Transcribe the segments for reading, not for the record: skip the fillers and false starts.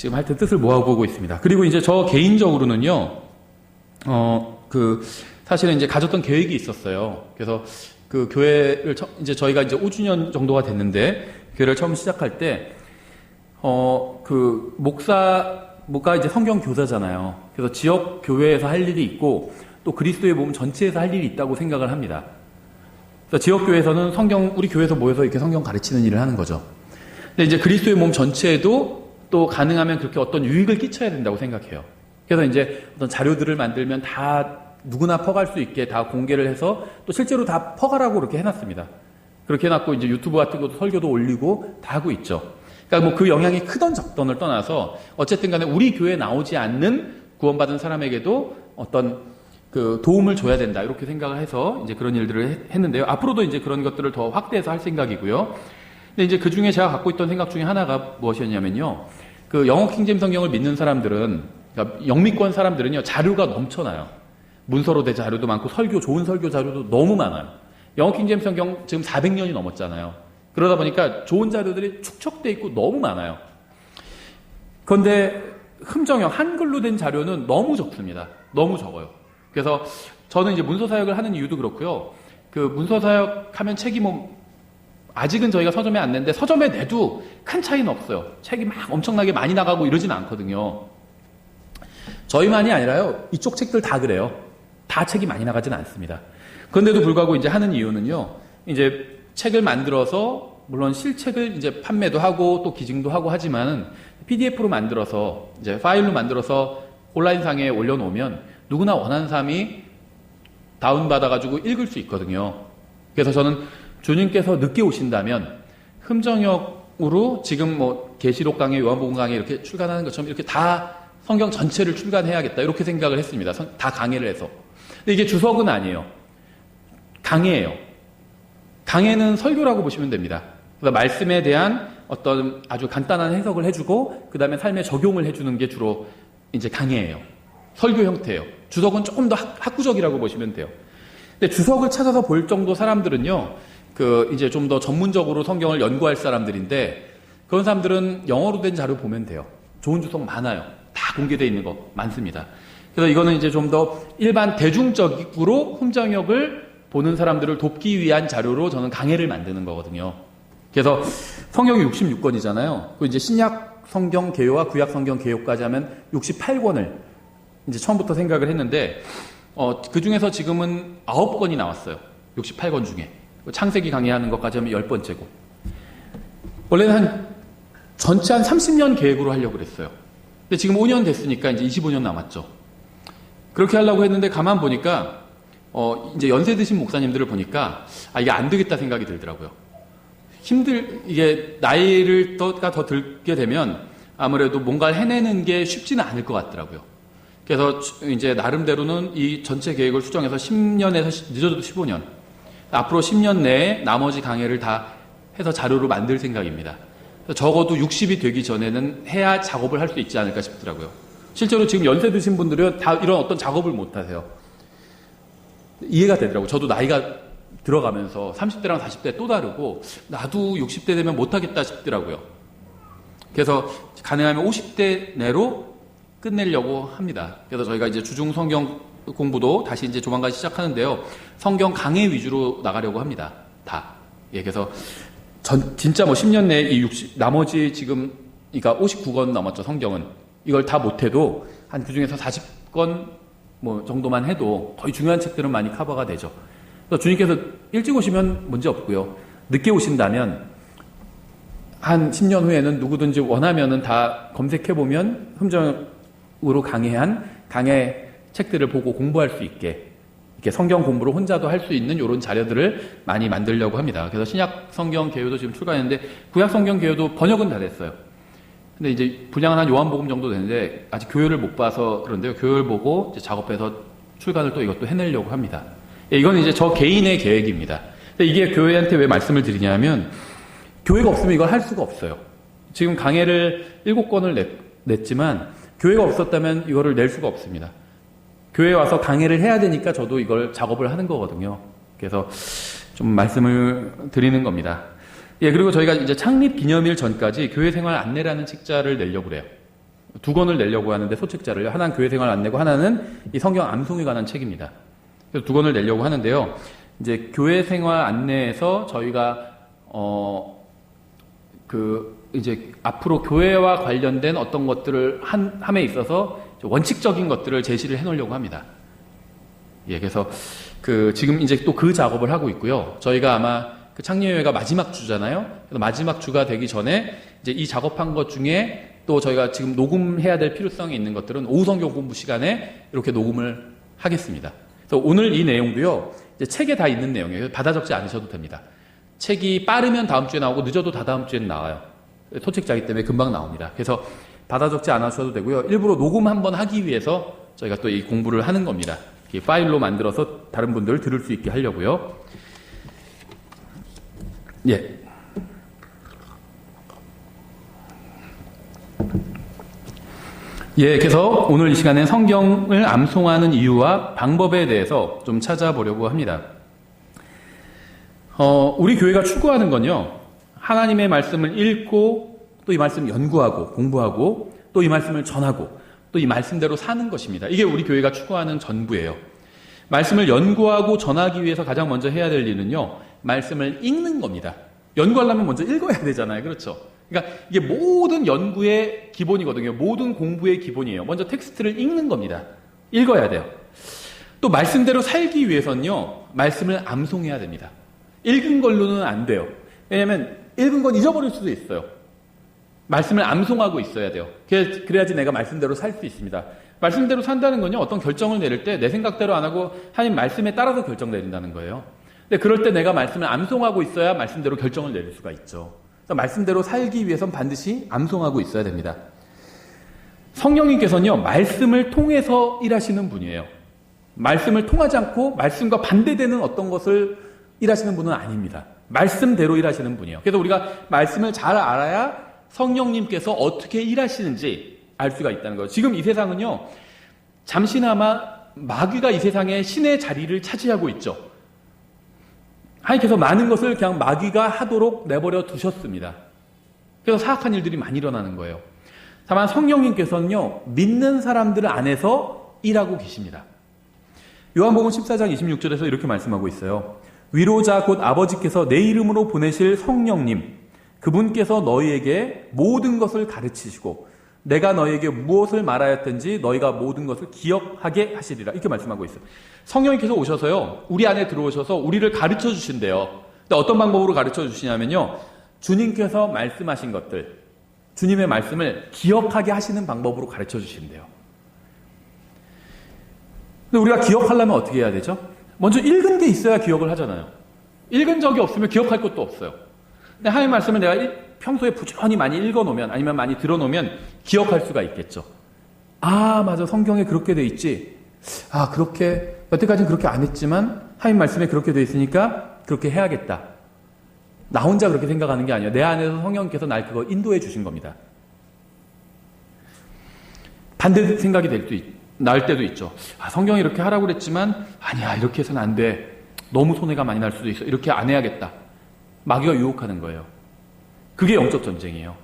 지금 하여튼 뜻을 모아보고 있습니다. 그리고 이제 저 개인적으로는요, 사실은 이제 가졌던 계획이 있었어요. 그래서 그 교회를 이제 저희가 이제 5주년 정도가 됐는데, 교회를 처음 시작할 때, 목사가 이제 성경 교사잖아요. 그래서 지역 교회에서 할 일이 있고, 또 그리스도의 몸 전체에서 할 일이 있다고 생각을 합니다. 그래서 지역 교회에서는 우리 교회에서 모여서 이렇게 성경 가르치는 일을 하는 거죠. 근데 이제 그리스도의 몸 전체에도 또 가능하면 그렇게 어떤 유익을 끼쳐야 된다고 생각해요. 그래서 이제 어떤 자료들을 만들면 다 누구나 퍼갈 수 있게 다 공개를 해서 또 실제로 다 퍼가라고 그렇게 해놨습니다. 그렇게 해놨고 이제 유튜브 같은 것도 설교도 올리고 다 하고 있죠. 그러니까 뭐 그 영향이 크던 적던을 떠나서 어쨌든 간에 우리 교회에 나오지 않는 구원받은 사람에게도 어떤 그 도움을 줘야 된다 이렇게 생각을 해서 이제 그런 일들을 했는데요. 앞으로도 이제 그런 것들을 더 확대해서 할 생각이고요. 근데 이제 그 중에 제가 갖고 있던 생각 중에 하나가 무엇이었냐면요. 그 영어 킹제임 성경을 믿는 사람들은, 그러니까 영미권 사람들은요, 자료가 넘쳐나요. 문서로 된 자료도 많고 좋은 설교 자료도 너무 많아요. 영어 킹제임 성경 지금 400년이 넘었잖아요. 그러다 보니까 좋은 자료들이 축적돼 있고 너무 많아요. 그런데 흠정형 한글로 된 자료는 너무 적습니다. 너무 적어요. 그래서 저는 이제 문서사역을 하는 이유도 그렇고요. 그 문서사역하면 책이 아직은 저희가 서점에 안 내는데 서점에 내도 큰 차이는 없어요. 책이 막 엄청나게 많이 나가고 이러지는 않거든요. 저희만이 아니라요. 이쪽 책들 다 그래요. 다 책이 많이 나가지는 않습니다. 그런데도 불구하고 이제 하는 이유는요. 이제 책을 만들어서 물론 실책을 이제 판매도 하고 또 기증도 하고 하지만 PDF로 만들어서 이제 파일로 만들어서 온라인상에 올려놓으면 누구나 원하는 사람이 다운받아가지고 읽을 수 있거든요. 그래서 저는 주님께서 늦게 오신다면 흠정역으로 지금 뭐 계시록 강해, 요한복음 강해 이렇게 출간하는 것처럼 이렇게 다 성경 전체를 출간해야겠다 이렇게 생각을 했습니다. 다 강해를 해서. 근데 이게 주석은 아니에요. 강해예요. 강해는 설교라고 보시면 됩니다. 그래서 말씀에 대한 어떤 아주 간단한 해석을 해주고 그 다음에 삶에 적용을 해주는 게 주로 이제 강해예요. 설교 형태예요. 주석은 조금 더 학구적이라고 보시면 돼요. 근데 주석을 찾아서 볼 정도 사람들은요, 이제 좀 더 전문적으로 성경을 연구할 사람들인데 그런 사람들은 영어로 된 자료 보면 돼요. 좋은 주석 많아요. 다 공개되어 있는 거 많습니다. 그래서 이거는 이제 좀 더 일반 대중적으로 흠정역을 보는 사람들을 돕기 위한 자료로 저는 강해를 만드는 거거든요. 그래서 성경이 66권이잖아요. 그 이제 신약 성경 개요와 구약 성경 개요까지 하면 68권을 이제 처음부터 생각을 했는데, 그 중에서 지금은 9권이 나왔어요. 68권 중에. 창세기 강의하는 것까지 하면 10번째고. 원래는 전체 한 30년 계획으로 하려고 그랬어요. 근데 지금 5년 됐으니까 이제 25년 남았죠. 그렇게 하려고 했는데 가만 보니까, 이제 연세 드신 목사님들을 보니까, 이게 안 되겠다 생각이 들더라고요. 이게 나이가 더 들게 되면 아무래도 뭔가를 해내는 게 쉽지는 않을 것 같더라고요. 그래서 이제 나름대로는 이 전체 계획을 수정해서 10년에서 늦어도 15년. 앞으로 10년 내에 나머지 강해를 다 해서 자료로 만들 생각입니다. 적어도 60이 되기 전에는 해야 작업을 할 수 있지 않을까 싶더라고요. 실제로 지금 연세 드신 분들은 다 이런 어떤 작업을 못 하세요. 이해가 되더라고요. 저도 나이가 들어가면서 30대랑 40대 또 다르고 나도 60대 되면 못하겠다 싶더라고요. 그래서 가능하면 50대 내로 끝내려고 합니다. 그래서 저희가 이제 주중 성경 공부도 다시 이제 조만간 시작하는데요. 성경 강해 위주로 나가려고 합니다. 다. 예, 그래서 진짜 뭐 10년 내에 나머지 지금, 그러니까 59권 넘었죠, 성경은. 이걸 다 못해도 한 그 중에서 40권 뭐 정도만 해도 거의 중요한 책들은 많이 커버가 되죠. 그래서 주님께서 일찍 오시면 문제 없고요. 늦게 오신다면 한 10년 후에는 누구든지 원하면은 다 검색해보면 흠정으로 강해 책들을 보고 공부할 수 있게 이렇게 성경 공부를 혼자도 할 수 있는 이런 자료들을 많이 만들려고 합니다. 그래서 신약 성경 개요도 지금 출간했는데 구약 성경 개요도 번역은 다 됐어요. 근데 이제 분량은 한 요한복음 정도 되는데 아직 교요를 못 봐서 그런데요. 교요를 보고 이제 작업해서 출간을 또 이것도 해내려고 합니다. 예, 이건 이제 저 개인의 계획입니다. 근데 이게 교회한테 왜 말씀을 드리냐면 교회가 없으면 이걸 할 수가 없어요. 지금 강해를 7권을 냈지만 교회가 없었다면 이거를 낼 수가 없습니다. 교회에 와서 강해를 해야 되니까 저도 이걸 작업을 하는 거거든요. 그래서 좀 말씀을 드리는 겁니다. 예, 그리고 저희가 이제 창립 기념일 전까지 교회 생활 안내라는 책자를 내려고 그래요. 두 권을 내려고 하는데 소책자를요. 하나는 교회 생활 안 내고 하나는 이 성경 암송에 관한 책입니다. 그래서 두 권을 내려고 하는데요. 이제 교회 생활 안내에서 저희가 이제 앞으로 교회와 관련된 어떤 것들을 함에 있어서 원칙적인 것들을 제시를 해놓으려고 합니다. 예, 그래서 지금 이제 또 그 작업을 하고 있고요. 저희가 아마 창립회가 마지막 주잖아요. 그래서 마지막 주가 되기 전에 이제 이 작업한 것 중에 또 저희가 지금 녹음해야 될 필요성이 있는 것들은 오후 성경 공부 시간에 이렇게 녹음을 하겠습니다. 그래서 오늘 이 내용도요, 이제 책에 다 있는 내용이에요. 받아 적지 않으셔도 됩니다. 책이 빠르면 다음 주에 나오고 늦어도 다다음 주에는 나와요. 소책자이기 때문에 금방 나옵니다. 그래서 받아 적지 않으셔도 되고요. 일부러 녹음 한번 하기 위해서 저희가 또 이 공부를 하는 겁니다. 파일로 만들어서 다른 분들 들을 수 있게 하려고요. 예. 예, 그래서 오늘 이 시간에 성경을 암송하는 이유와 방법에 대해서 좀 찾아보려고 합니다. 우리 교회가 추구하는 건요, 하나님의 말씀을 읽고 또 이 말씀을 연구하고 공부하고 또 이 말씀을 전하고 또 이 말씀대로 사는 것입니다. 이게 우리 교회가 추구하는 전부예요. 말씀을 연구하고 전하기 위해서 가장 먼저 해야 될 일은요, 말씀을 읽는 겁니다. 연구하려면 먼저 읽어야 되잖아요. 그렇죠? 그러니까 이게 모든 연구의 기본이거든요. 모든 공부의 기본이에요. 먼저 텍스트를 읽는 겁니다. 읽어야 돼요. 또 말씀대로 살기 위해서는요, 말씀을 암송해야 됩니다. 읽은 걸로는 안 돼요. 왜냐하면 읽은 건 잊어버릴 수도 있어요. 말씀을 암송하고 있어야 돼요. 그래야지 내가 말씀대로 살 수 있습니다. 말씀대로 산다는 건요, 어떤 결정을 내릴 때 내 생각대로 안 하고 하나님 말씀에 따라서 결정 내린다는 거예요. 근데 그럴 때 내가 말씀을 암송하고 있어야 말씀대로 결정을 내릴 수가 있죠. 그래서 말씀대로 살기 위해선 반드시 암송하고 있어야 됩니다. 성령님께서는요, 말씀을 통해서 일하시는 분이에요. 말씀을 통하지 않고 말씀과 반대되는 어떤 것을 일하시는 분은 아닙니다. 말씀대로 일하시는 분이에요. 그래서 우리가 말씀을 잘 알아야 성령님께서 어떻게 일하시는지 알 수가 있다는 거예요. 지금 이 세상은요, 잠시나마 마귀가 이 세상에 신의 자리를 차지하고 있죠. 하나님께서 많은 것을 그냥 마귀가 하도록 내버려 두셨습니다. 그래서 사악한 일들이 많이 일어나는 거예요. 다만 성령님께서는요, 믿는 사람들 안에서 일하고 계십니다. 요한복음 14장 26절에서 이렇게 말씀하고 있어요. 위로자 곧 아버지께서 내 이름으로 보내실 성령님, 그분께서 너희에게 모든 것을 가르치시고 내가 너희에게 무엇을 말하였든지 너희가 모든 것을 기억하게 하시리라. 이렇게 말씀하고 있어요. 성령님께서 오셔서요, 우리 안에 들어오셔서 우리를 가르쳐 주신대요. 근데 어떤 방법으로 가르쳐 주시냐면요, 주님께서 말씀하신 것들, 주님의 말씀을 기억하게 하시는 방법으로 가르쳐 주신대요. 근데 우리가 기억하려면 어떻게 해야 되죠? 먼저 읽은 게 있어야 기억을 하잖아요. 읽은 적이 없으면 기억할 것도 없어요. 근데 하나님의 말씀을 내가 평소에 부지런히 많이 읽어놓으면, 아니면 많이 들어놓으면 기억할 수가 있겠죠. 아, 맞아, 성경에 그렇게 돼 있지. 아, 그렇게 여태까지는 그렇게 안 했지만 하나님 말씀에 그렇게 돼 있으니까 그렇게 해야겠다. 나 혼자 그렇게 생각하는 게 아니에요. 내 안에서 성령께서 날 그거 인도해 주신 겁니다. 반대 생각이 날 때도 있죠. 아, 성경이 이렇게 하라고 그랬지만 아니야, 이렇게 해서는 안 돼. 너무 손해가 많이 날 수도 있어. 이렇게 안 해야겠다. 마귀가 유혹하는 거예요. 그게 영적 전쟁이에요.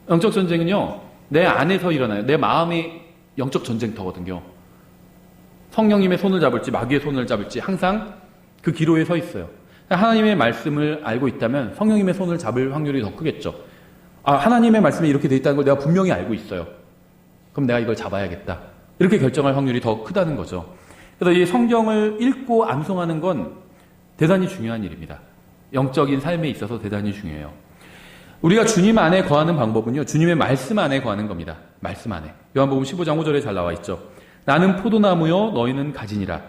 영적 전쟁은요, 내 안에서 일어나요. 내 마음이 영적 전쟁터거든요. 성령님의 손을 잡을지 마귀의 손을 잡을지 항상 그 기로에 서 있어요. 하나님의 말씀을 알고 있다면 성령님의 손을 잡을 확률이 더 크겠죠. 아, 하나님의 말씀이 이렇게 돼 있다는 걸 내가 분명히 알고 있어요. 그럼 내가 이걸 잡아야겠다. 이렇게 결정할 확률이 더 크다는 거죠. 그래서 이 성경을 읽고 암송하는 건 대단히 중요한 일입니다. 영적인 삶에 있어서 대단히 중요해요. 우리가 주님 안에 거하는 방법은요, 주님의 말씀 안에 거하는 겁니다. 말씀 안에. 요한복음 15장 5절에 잘 나와 있죠. 나는 포도나무요 너희는 가지니라.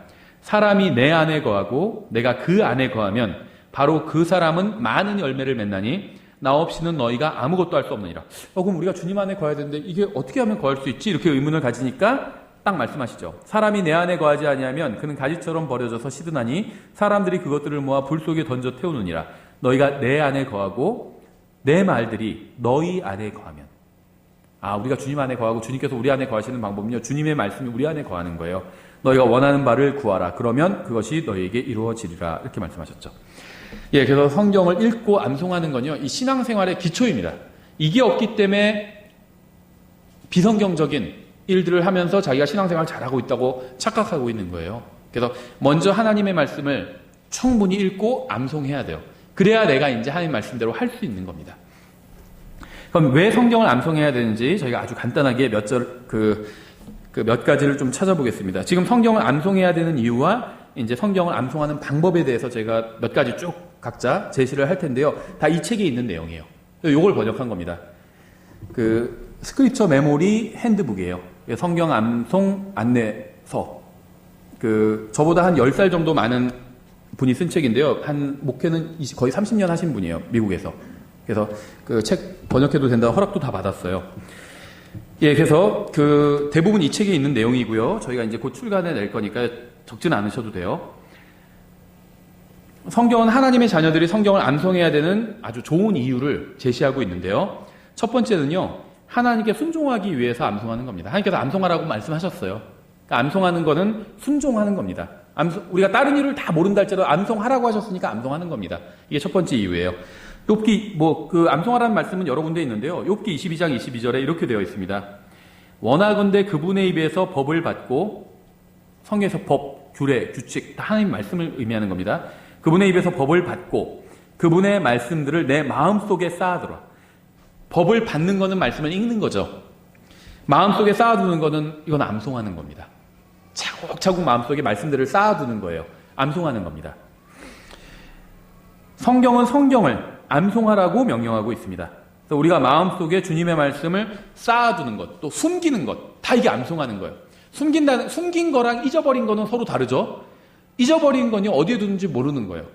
사람이 내 안에 거하고 내가 그 안에 거하면 바로 그 사람은 많은 열매를 맺나니 나 없이는 너희가 아무것도 할 수 없느니라. 그럼 우리가 주님 안에 거해야 되는데 이게 어떻게 하면 거할 수 있지? 이렇게 의문을 가지니까 딱 말씀하시죠. 사람이 내 안에 거하지 아니하면 그는 가지처럼 버려져서 시드나니 사람들이 그것들을 모아 불 속에 던져 태우느니라. 너희가 내 안에 거하고 내 말들이 너희 안에 거하면. 아, 우리가 주님 안에 거하고 주님께서 우리 안에 거하시는 방법은요, 주님의 말씀이 우리 안에 거하는 거예요. 너희가 원하는 바를 구하라. 그러면 그것이 너희에게 이루어지리라. 이렇게 말씀하셨죠. 예, 그래서 성경을 읽고 암송하는 건요, 이 신앙생활의 기초입니다. 이게 없기 때문에 비성경적인 일들을 하면서 자기가 신앙생활을 잘하고 있다고 착각하고 있는 거예요. 그래서 먼저 하나님의 말씀을 충분히 읽고 암송해야 돼요. 그래야 내가 이제 하나님 말씀대로 할 수 있는 겁니다. 그럼 왜 성경을 암송해야 되는지 저희가 아주 간단하게 몇 가지를 좀 찾아보겠습니다. 지금 성경을 암송해야 되는 이유와 이제 성경을 암송하는 방법에 대해서 제가 몇 가지 쭉 각자 제시를 할 텐데요. 다 이 책에 있는 내용이에요. 이걸 번역한 겁니다. 스크립처 메모리 핸드북이에요. 성경 암송 안내서. 저보다 한 10살 정도 많은 분이 쓴 책인데요. 목회는 거의 30년 하신 분이에요. 미국에서. 그래서 그 책 번역해도 된다고 허락도 다 받았어요. 예, 그래서 대부분 이 책에 있는 내용이고요. 저희가 이제 곧 출간해 낼 거니까 적지는 않으셔도 돼요. 성경은 하나님의 자녀들이 성경을 암송해야 되는 아주 좋은 이유를 제시하고 있는데요. 첫 번째는요, 하나님께 순종하기 위해서 암송하는 겁니다. 하나님께서 암송하라고 말씀하셨어요. 그러니까 암송하는 거는 순종하는 겁니다. 우리가 다른 이유를 다 모른다 할지라도 암송하라고 하셨으니까 암송하는 겁니다. 이게 첫 번째 이유예요. 욥기 암송하라는 말씀은 여러 군데 있는데요. 욥기 22장 22절에 이렇게 되어 있습니다. 원하건대 그분의 입에서 법을 받고, 성경에서 법, 규례, 규칙 다 하나님 말씀을 의미하는 겁니다. 그분의 입에서 법을 받고 그분의 말씀들을 내 마음속에 쌓아두라. 법을 받는 거는 말씀을 읽는 거죠. 마음속에 쌓아두는 거는 이건 암송하는 겁니다. 차곡차곡 마음속에 말씀들을 쌓아두는 거예요. 암송하는 겁니다. 성경은 성경을 암송하라고 명령하고 있습니다. 그래서 우리가 마음속에 주님의 말씀을 쌓아두는 것, 또 숨기는 것, 다 이게 암송하는 거예요. 숨긴 거랑 잊어버린 거는 서로 다르죠. 잊어버린 거는 어디에 두는지 모르는 거예요.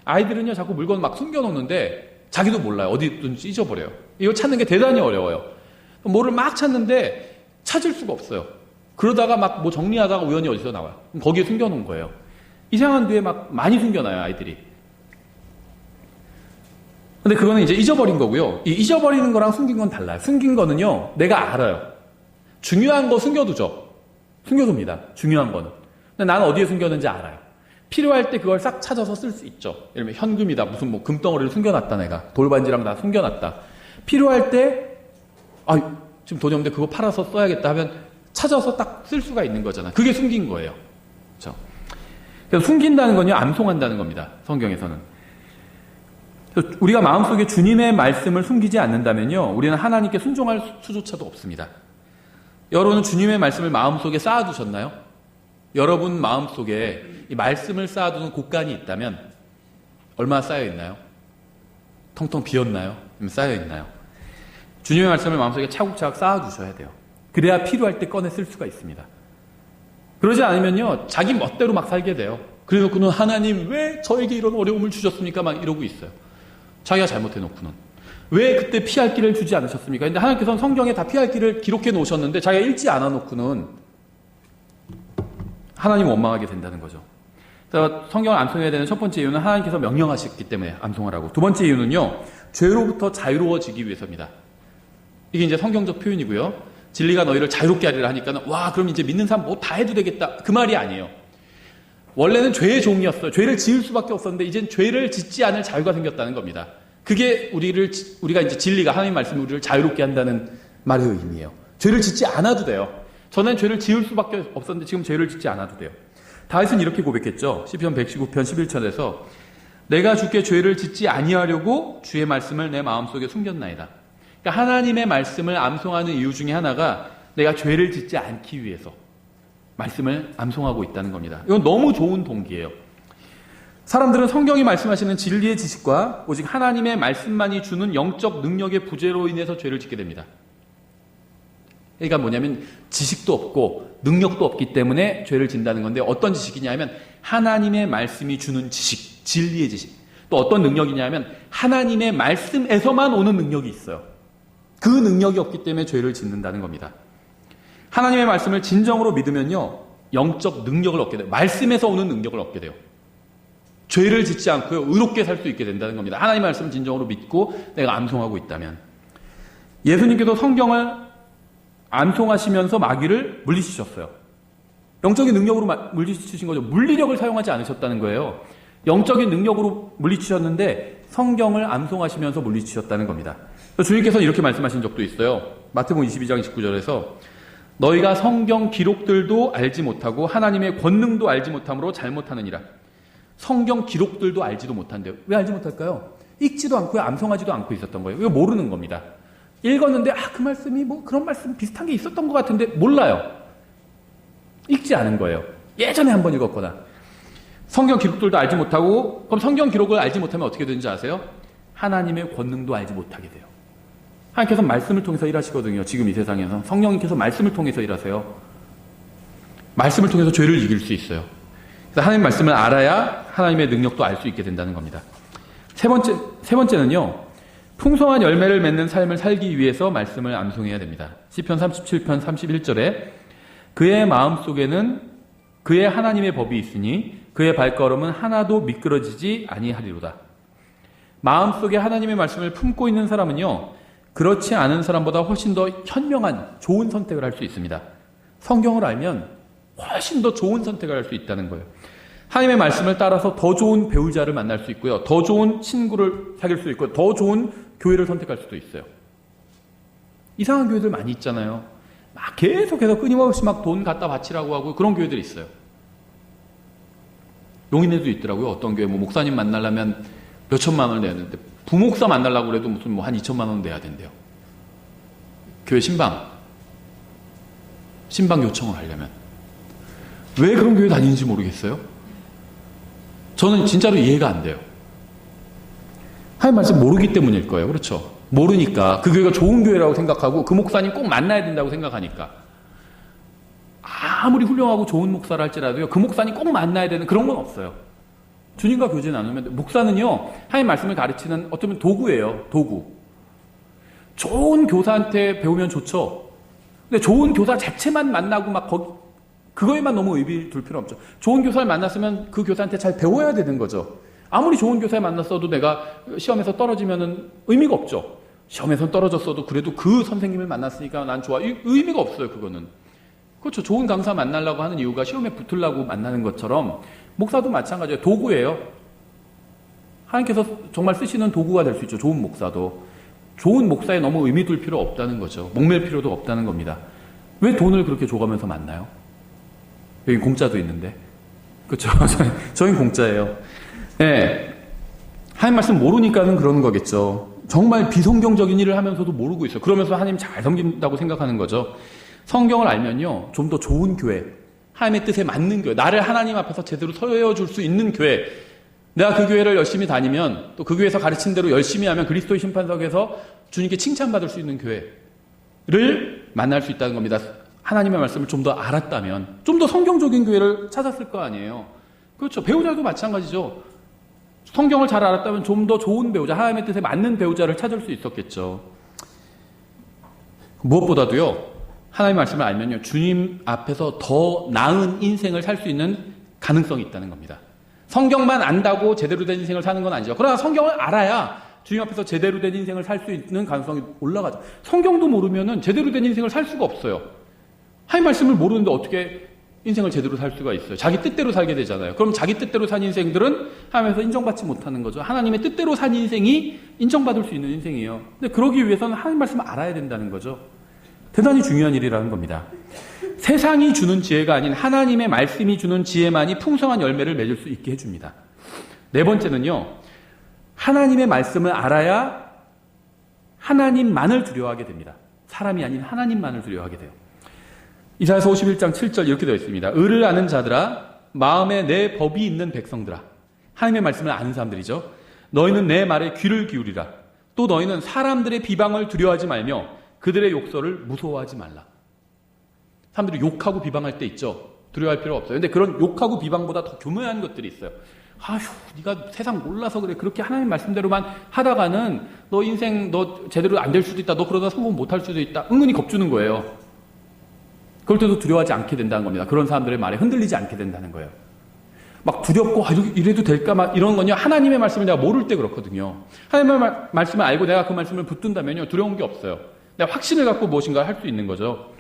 아이들은요, 자꾸 물건 막 숨겨놓는데 자기도 몰라요. 어디에 두는지 잊어버려요. 이거 찾는 게 대단히 어려워요. 뭐를 막 찾는데 찾을 수가 없어요. 그러다가 막 뭐 정리하다가 우연히 어디서 나와요. 그럼 거기에 숨겨놓은 거예요. 이상한 데에 막 많이 숨겨놔요, 아이들이. 근데 그거는 이제 잊어버린 거고요. 이 잊어버리는 거랑 숨긴 건 달라요. 숨긴 거는요, 내가 알아요. 중요한 거 숨겨두죠. 숨겨둡니다. 중요한 거는. 근데 나는 어디에 숨겼는지 알아요. 필요할 때 그걸 싹 찾아서 쓸 수 있죠. 예를 들면 현금이다. 무슨 뭐 금덩어리를 숨겨놨다, 내가. 돌반지랑 다 숨겨놨다. 필요할 때, 지금 돈이 없는데 그거 팔아서 써야겠다 하면 찾아서 딱 쓸 수가 있는 거잖아. 그게 숨긴 거예요. 그렇죠? 그래서 숨긴다는 건요, 암송한다는 겁니다. 성경에서는. 우리가 마음속에 주님의 말씀을 숨기지 않는다면요, 우리는 하나님께 순종할 수조차도 없습니다. 여러분은 주님의 말씀을 마음속에 쌓아두셨나요? 여러분 마음속에 이 말씀을 쌓아두는 곳간이 있다면 얼마나 쌓여있나요? 텅텅 비었나요? 아니면 쌓여있나요? 주님의 말씀을 마음속에 차곡차곡 쌓아두셔야 돼요. 그래야 필요할 때 꺼내 쓸 수가 있습니다. 그러지 않으면요, 자기 멋대로 막 살게 돼요. 그래서 그는 하나님 왜 저에게 이런 어려움을 주셨습니까? 막 이러고 있어요. 자기가 잘못해놓고는. 왜 그때 피할 길을 주지 않으셨습니까? 근데 하나님께서는 성경에 다 피할 길을 기록해 놓으셨는데 자기가 읽지 않아놓고는 하나님 원망하게 된다는 거죠. 그래서 성경을 암송해야 되는 첫 번째 이유는 하나님께서 명령하셨기 때문에 암송하라고. 두 번째 이유는요, 죄로부터 자유로워지기 위해서입니다. 이게 이제 성경적 표현이고요. 진리가 너희를 자유롭게 하리라 하니까는, 그럼 이제 믿는 사람 뭐 다 해도 되겠다. 그 말이 아니에요. 원래는 죄의 종이었어요. 죄를 지을 수밖에 없었는데 이젠 죄를 짓지 않을 자유가 생겼다는 겁니다. 그게 우리가 이제 진리가, 하나님 말씀이 우리를 자유롭게 한다는 말의 의미예요. 죄를 짓지 않아도 돼요. 전엔 죄를 지을 수밖에 없었는데 지금 죄를 짓지 않아도 돼요. 다윗은 이렇게 고백했죠. 시편 119편 11절에서 내가 주께 죄를 짓지 아니하려고 주의 말씀을 내 마음속에 숨겼나이다. 그러니까 하나님의 말씀을 암송하는 이유 중에 하나가 내가 죄를 짓지 않기 위해서 말씀을 암송하고 있다는 겁니다. 이건 너무 좋은 동기예요. 사람들은 성경이 말씀하시는 진리의 지식과 오직 하나님의 말씀만이 주는 영적 능력의 부재로 인해서 죄를 짓게 됩니다. 그러니까 뭐냐면 지식도 없고 능력도 없기 때문에 죄를 짓는다는 건데, 어떤 지식이냐면 하나님의 말씀이 주는 지식, 진리의 지식. 또 어떤 능력이냐면 하나님의 말씀에서만 오는 능력이 있어요. 그 능력이 없기 때문에 죄를 짓는다는 겁니다. 하나님의 말씀을 진정으로 믿으면요, 영적 능력을 얻게 돼요. 말씀에서 오는 능력을 얻게 돼요. 죄를 짓지 않고요, 의롭게 살 수 있게 된다는 겁니다. 하나님의 말씀을 진정으로 믿고 내가 암송하고 있다면. 예수님께서 성경을 암송하시면서 마귀를 물리치셨어요. 영적인 능력으로 물리치신 거죠. 물리력을 사용하지 않으셨다는 거예요. 영적인 능력으로 물리치셨는데 성경을 암송하시면서 물리치셨다는 겁니다. 주님께서 이렇게 말씀하신 적도 있어요. 마태복음 22장 19절에서 너희가 성경 기록들도 알지 못하고 하나님의 권능도 알지 못함으로 잘못하느니라. 성경 기록들도 알지도 못한대요. 왜 알지 못할까요? 읽지도 않고 암송하지도 않고 있었던 거예요. 이거 모르는 겁니다. 읽었는데 그 말씀이 뭐 그런 말씀 비슷한 게 있었던 것 같은데 몰라요. 읽지 않은 거예요. 예전에 한번 읽었거나. 성경 기록들도 알지 못하고, 그럼 성경 기록을 알지 못하면 어떻게 되는지 아세요? 하나님의 권능도 알지 못하게 돼요. 하나님께서 말씀을 통해서 일하시거든요. 지금 이 세상에서 성령님께서 말씀을 통해서 일하세요. 말씀을 통해서 죄를 이길 수 있어요. 그래서 하나님 말씀을 알아야 하나님의 능력도 알 수 있게 된다는 겁니다. 세 번째는요. 풍성한 열매를 맺는 삶을 살기 위해서 말씀을 암송해야 됩니다. 시편 37편 31절에 그의 마음속에는 그의 하나님의 법이 있으니 그의 발걸음은 하나도 미끄러지지 아니하리로다. 마음속에 하나님의 말씀을 품고 있는 사람은요. 그렇지 않은 사람보다 훨씬 더 현명한 좋은 선택을 할 수 있습니다. 성경을 알면 훨씬 더 좋은 선택을 할 수 있다는 거예요. 하나님의 말씀을 따라서 더 좋은 배우자를 만날 수 있고요. 더 좋은 친구를 사귈 수 있고 더 좋은 교회를 선택할 수도 있어요. 이상한 교회들 많이 있잖아요. 막 계속해서 끊임없이 막 돈 갖다 바치라고 하고 그런 교회들이 있어요. 용인에도 있더라고요. 어떤 교회 뭐 목사님 만나려면 몇 천만 원을 내야 되는데 부목사 만나려고 그래도 무슨 뭐 한 2천만 원 내야 된대요. 교회 신방 요청을 하려면. 왜 그런 교회 다니는지 모르겠어요. 저는 진짜로 이해가 안 돼요. 하나님 말씀 모르기 때문일 거예요. 그렇죠? 모르니까 그 교회가 좋은 교회라고 생각하고 그 목사님 꼭 만나야 된다고 생각하니까 아무리 훌륭하고 좋은 목사를 할지라도요. 그 목사님 꼭 만나야 되는 그런 건 없어요. 주님과 교제 나누면 목사는요. 하나님 말씀을 가르치는 어쩌면 도구예요. 도구. 좋은 교사한테 배우면 좋죠. 근데 좋은 교사 자체만 만나고 막 그거에만 너무 의미 둘 필요 없죠. 좋은 교사를 만났으면 그 교사한테 잘 배워야 되는 거죠. 아무리 좋은 교사를 만났어도 내가 시험에서 떨어지면은 의미가 없죠. 시험에서 떨어졌어도 그래도 그 선생님을 만났으니까 난 좋아. 의미가 없어요, 그거는. 그렇죠. 좋은 강사 만나려고 하는 이유가 시험에 붙으려고 만나는 것처럼 목사도 마찬가지예요. 도구예요. 하나님께서 정말 쓰시는 도구가 될 수 있죠. 좋은 목사도. 좋은 목사에 너무 의미 둘 필요 없다는 거죠. 목맬 필요도 없다는 겁니다. 왜 돈을 그렇게 줘가면서 만나요? 여기 공짜도 있는데. 그렇죠. 저희는 공짜예요. 네. 하나님 말씀 모르니까는 그러는 거겠죠. 정말 비성경적인 일을 하면서도 모르고 있어요. 그러면서 하나님 잘 섬긴다고 생각하는 거죠. 성경을 알면요. 좀 더 좋은 교회, 하나님의 뜻에 맞는 교회, 나를 하나님 앞에서 제대로 서여줄 수 있는 교회, 내가 그 교회를 열심히 다니면 또 그 교회에서 가르친 대로 열심히 하면 그리스도의 심판석에서 주님께 칭찬받을 수 있는 교회를 만날 수 있다는 겁니다. 하나님의 말씀을 좀 더 알았다면 좀 더 성경적인 교회를 찾았을 거 아니에요. 그렇죠. 배우자도 마찬가지죠. 성경을 잘 알았다면 좀 더 좋은 배우자, 하나님의 뜻에 맞는 배우자를 찾을 수 있었겠죠. 무엇보다도요. 하나님의 말씀을 알면요. 주님 앞에서 더 나은 인생을 살 수 있는 가능성이 있다는 겁니다. 성경만 안다고 제대로 된 인생을 사는 건 아니죠. 그러나 성경을 알아야 주님 앞에서 제대로 된 인생을 살 수 있는 가능성이 올라가죠. 성경도 모르면은 제대로 된 인생을 살 수가 없어요. 하나님 말씀을 모르는데 어떻게 인생을 제대로 살 수가 있어요? 자기 뜻대로 살게 되잖아요. 그럼 자기 뜻대로 산 인생들은 하나님에서 인정받지 못하는 거죠. 하나님의 뜻대로 산 인생이 인정받을 수 있는 인생이에요. 근데 그러기 위해서는 하나님 말씀을 알아야 된다는 거죠. 대단히 중요한 일이라는 겁니다. 세상이 주는 지혜가 아닌 하나님의 말씀이 주는 지혜만이 풍성한 열매를 맺을 수 있게 해줍니다. 네 번째는요. 하나님의 말씀을 알아야 하나님만을 두려워하게 됩니다. 사람이 아닌 하나님만을 두려워하게 돼요. 이사야서 51장 7절 이렇게 되어 있습니다. 의를 아는 자들아, 마음에 내 법이 있는 백성들아. 하나님의 말씀을 아는 사람들이죠. 너희는 내 말에 귀를 기울이라. 또 너희는 사람들의 비방을 두려워하지 말며 그들의 욕설을 무서워하지 말라. 사람들이 욕하고 비방할 때 있죠. 두려워할 필요 없어요. 근데 그런 욕하고 비방보다 더 교묘한 것들이 있어요. 아휴, 네가 세상 몰라서 그래. 그렇게 하나님 말씀대로만 하다가는 너 인생 너 제대로 안 될 수도 있다. 너 그러다 성공 못할 수도 있다. 은근히 겁주는 거예요. 그럴 때도 두려워하지 않게 된다는 겁니다. 그런 사람들의 말에 흔들리지 않게 된다는 거예요. 막 두렵고 이래도 될까 막 이런 건요. 하나님의 말씀을 내가 모를 때 그렇거든요. 하나님의 말씀을 알고 내가 그 말씀을 붙든다면요. 두려운 게 없어요. 내가 확신을 갖고 무엇인가 할 수 있는 거죠.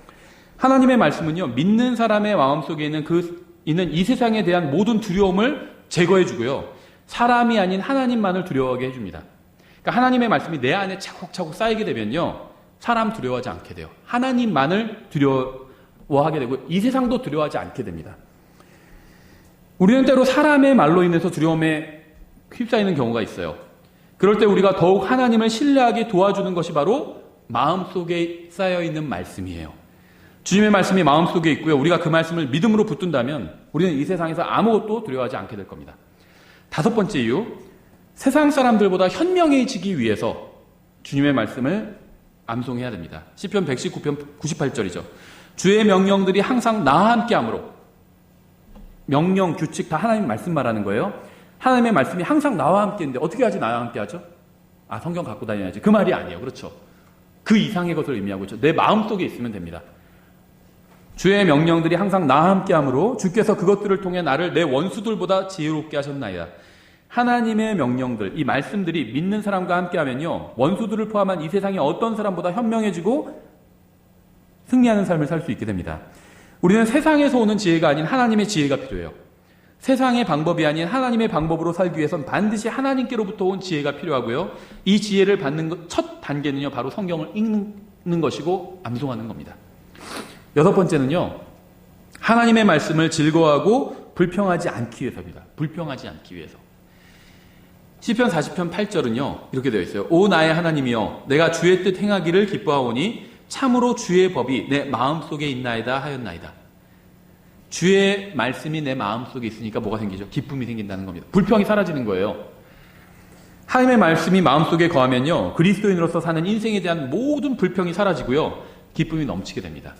하나님의 말씀은요. 믿는 사람의 마음속에 있는 이 세상에 대한 모든 두려움을 제거해 주고요. 사람이 아닌 하나님만을 두려워하게 해줍니다. 그러니까 하나님의 말씀이 내 안에 차곡차곡 쌓이게 되면요. 사람 두려워하지 않게 돼요. 하나님만을 두려워하게 되고 이 세상도 두려워하지 않게 됩니다. 우리는 때로 사람의 말로 인해서 두려움에 휩싸이는 경우가 있어요. 그럴 때 우리가 더욱 하나님을 신뢰하게 도와주는 것이 바로 마음속에 쌓여있는 말씀이에요. 주님의 말씀이 마음속에 있고요. 우리가 그 말씀을 믿음으로 붙든다면 우리는 이 세상에서 아무것도 두려워하지 않게 될 겁니다. 다섯 번째 이유, 세상 사람들보다 현명해지기 위해서 주님의 말씀을 암송해야 됩니다. 시편 119편 98절이죠. 주의 명령들이 항상 나와 함께하므로, 명령, 규칙 다 하나님 말씀 말하는 거예요. 하나님의 말씀이 항상 나와 함께인데 어떻게 하지 나와 함께하죠? 성경 갖고 다녀야지. 그 말이 아니에요. 그렇죠? 그 이상의 것을 의미하고 있죠. 내 마음속에 있으면 됩니다. 주의 명령들이 항상 나와 함께하므로 주께서 그것들을 통해 나를 내 원수들보다 지혜롭게 하셨나이다. 하나님의 명령들, 이 말씀들이 믿는 사람과 함께하면요, 원수들을 포함한 이 세상의 어떤 사람보다 현명해지고 승리하는 삶을 살 수 있게 됩니다. 우리는 세상에서 오는 지혜가 아닌 하나님의 지혜가 필요해요. 세상의 방법이 아닌 하나님의 방법으로 살기 위해선 반드시 하나님께로부터 온 지혜가 필요하고요. 이 지혜를 받는 첫 단계는요, 바로 성경을 읽는 것이고 암송하는 겁니다. 여섯 번째는요, 하나님의 말씀을 즐거워하고 불평하지 않기 위해서입니다. 불평하지 않기 위해서. 시편 40편 8절은요, 이렇게 되어 있어요. 오 나의 하나님이여, 내가 주의 뜻 행하기를 기뻐하오니 참으로 주의 법이 내 마음속에 있나이다 하였나이다. 주의 말씀이 내 마음속에 있으니까 뭐가 생기죠? 기쁨이 생긴다는 겁니다. 불평이 사라지는 거예요. 하나님의 말씀이 마음속에 거하면요, 그리스도인으로서 사는 인생에 대한 모든 불평이 사라지고요, 기쁨이 넘치게 됩니다.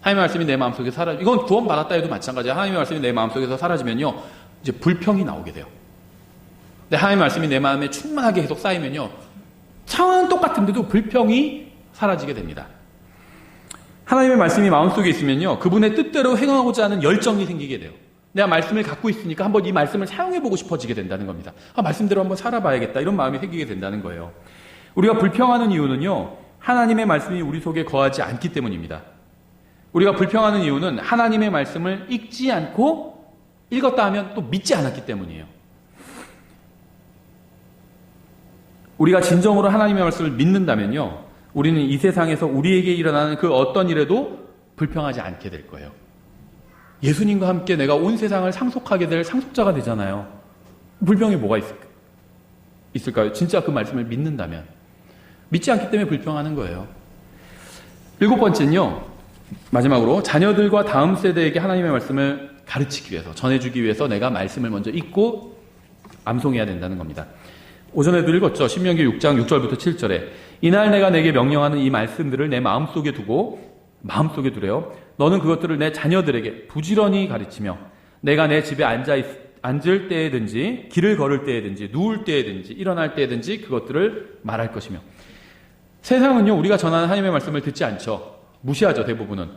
하나님의 말씀이 내 마음속에 이건 구원받았다 해도 마찬가지예요. 하나님의 말씀이 내 마음속에서 사라지면요, 이제 불평이 나오게 돼요. 근데 하나님의 말씀이 내 마음에 충만하게 계속 쌓이면요, 상황은 똑같은데도 불평이 사라지게 됩니다. 하나님의 말씀이 마음속에 있으면요, 그분의 뜻대로 행하고자 하는 열정이 생기게 돼요. 내가 말씀을 갖고 있으니까 한번 이 말씀을 사용해보고 싶어지게 된다는 겁니다. 말씀대로 한번 살아봐야겠다, 이런 마음이 생기게 된다는 거예요. 우리가 불평하는 이유는요, 하나님의 말씀이 우리 속에 거하지 않기 때문입니다. 우리가 불평하는 이유는 하나님의 말씀을 읽지 않고 읽었다 하면 또 믿지 않았기 때문이에요. 우리가 진정으로 하나님의 말씀을 믿는다면요, 우리는 이 세상에서 우리에게 일어나는 그 어떤 일에도 불평하지 않게 될 거예요. 예수님과 함께 내가 온 세상을 상속하게 될 상속자가 되잖아요. 불평이 뭐가 있을까요? 진짜 그 말씀을 믿는다면. 믿지 않기 때문에 불평하는 거예요. 일곱 번째는요, 마지막으로 자녀들과 다음 세대에게 하나님의 말씀을 가르치기 위해서, 전해주기 위해서 내가 말씀을 먼저 읽고 암송해야 된다는 겁니다. 오전에도 읽었죠. 신명기 6장 6절부터 7절에 이날 내가 내게 명령하는 이 말씀들을 내 마음속에 마음속에 두래요. 너는 그것들을 내 자녀들에게 부지런히 가르치며 내가 내 집에 앉을 때에든지 길을 걸을 때에든지 누울 때에든지 일어날 때에든지 그것들을 말할 것이며. 세상은요, 우리가 전하는 하나님의 말씀을 듣지 않죠. 무시하죠, 대부분은.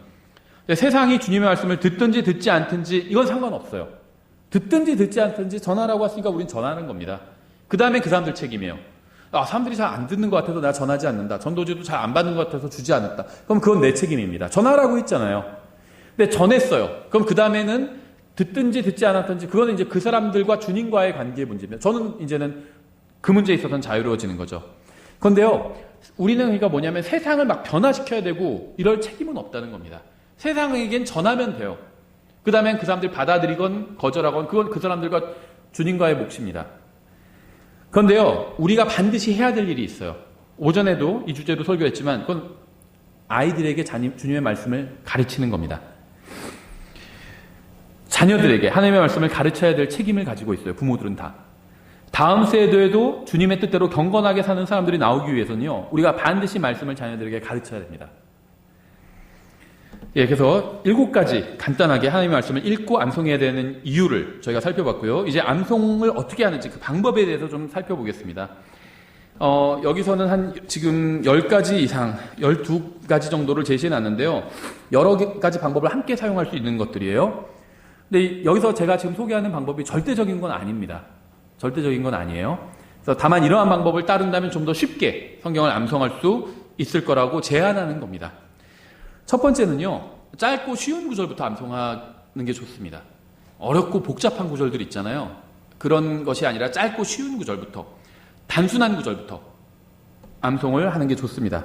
근데 세상이 주님의 말씀을 듣든지 듣지 않든지 이건 상관없어요. 듣든지 듣지 않든지 전하라고 했으니까 우린 전하는 겁니다. 그 다음에 그 사람들 책임이에요. 사람들이 잘 안 듣는 것 같아서 내가 전하지 않는다. 전도지도 잘 안 받는 것 같아서 주지 않았다. 그럼 그건 내 책임입니다. 전하라고 했잖아요. 근데 전했어요. 그럼 그 다음에는 듣든지 듣지 않았든지 그거는 이제 그 사람들과 주님과의 관계의 문제입니다. 저는 이제는 그 문제에 있어서는 자유로워지는 거죠. 그런데요, 우리는 그러니까 뭐냐면 세상을 막 변화시켜야 되고 이럴 책임은 없다는 겁니다. 세상에겐 전하면 돼요. 그 다음엔 그 사람들이 받아들이건 거절하건 그건 그 사람들과 주님과의 몫입니다. 그런데요, 우리가 반드시 해야 될 일이 있어요. 오전에도 이 주제로 설교했지만 그건 아이들에게 주님의 말씀을 가르치는 겁니다. 자녀들에게 하나님의 말씀을 가르쳐야 될 책임을 가지고 있어요. 부모들은 다. 다음 세대에도 주님의 뜻대로 경건하게 사는 사람들이 나오기 위해서는요, 우리가 반드시 말씀을 자녀들에게 가르쳐야 됩니다. 그래서 7가지 간단하게 하나님의 말씀을 읽고 암송해야 되는 이유를 저희가 살펴봤고요. 이제 암송을 어떻게 하는지 그 방법에 대해서 좀 살펴보겠습니다. 여기서는 지금 10가지 이상, 12가지 정도를 제시해놨는데요. 여러 가지 방법을 함께 사용할 수 있는 것들이에요. 근데 여기서 제가 지금 소개하는 방법이 절대적인 건 아닙니다. 절대적인 건 아니에요. 그래서 다만 이러한 방법을 따른다면 좀 더 쉽게 성경을 암송할 수 있을 거라고 제안하는 겁니다. 첫 번째는요, 짧고 쉬운 구절부터 암송하는 게 좋습니다. 어렵고 복잡한 구절들 있잖아요. 그런 것이 아니라 짧고 쉬운 구절부터, 단순한 구절부터 암송을 하는 게 좋습니다.